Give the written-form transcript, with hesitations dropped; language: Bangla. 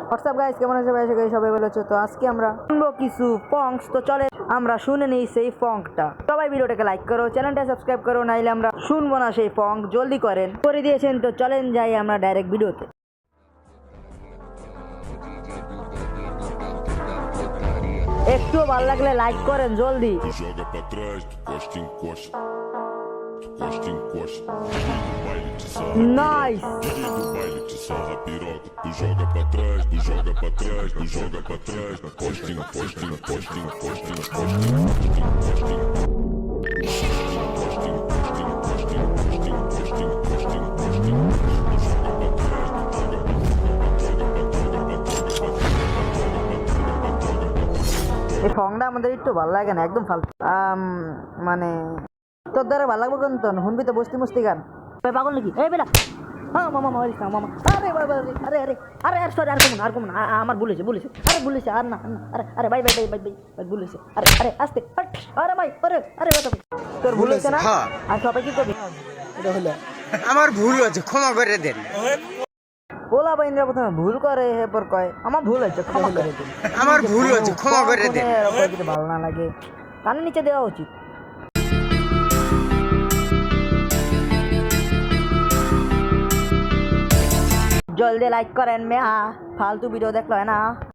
হোয়াটসঅ্যাপ গাইস, কেমন আছে ভাই? সবাই ভালো আছো? তো আজকে আমরা শুনবো কিছু ফংস। তো চলে আমরা শুনে নিই সেই ফংটা। সবাই ভিডিওটাকে লাইক করো, চ্যানেলটা সাবস্ক্রাইব করো, নাইলে আমরা শুনবো না সেই ফংক। জলদি করেন, করে দিয়েছেন। তো চলেন যাই আমরা ডাইরেক্ট ভিডিওতে। একটু ভালো লাগলে লাইক করেন জলদি। Joga pra trás, costa em costa. Costa em costa. Baile de sarra. Nice. DJ do baile de sarra piroca. Tu joga pra trás, tu joga pra trás, tu joga pra trás. Costa em costa, em costa, em costa, em costa, em costa, em এই ফংটা আমাদের একটু ভালো লাগে না, একদম ফালতু। মানে তোর দ্বারা ভালো লাগবে কোন? তো শুনবি তো বস্তি মস্তি গান। পাগল নাকি? এই বেলা, হ্যাঁ মামা মারিস না মামা। আরে আরে আরে আরে আরে আরে সরি, আর কমন আমার ভুলেছে আরে ভুলেছে, আর না আরে আরে ভাই ভাই ভাই ভাই ভাই ভুলেছে। আরে আরে আস্তে, আরে ভাই আরে আরে তোর ভুলেছে না? আর সবাই কি করবি? এটা হলো আমার ভুল হয়েছে, ক্ষমা করে দেন। বলা বাইনরা প্রথমে ভুল করে, এরপর কয় আমার ভুল হয়েছে, ক্ষমা করে দিন। আমার ভুল হয়েছে, ক্ষমা করে দেন। যদি ভালো না লাগে কানের নিচে দেওয়া উচিত। জলদি লাইক করেন মেয়া, ফালতু ভিডিও দেখলো না।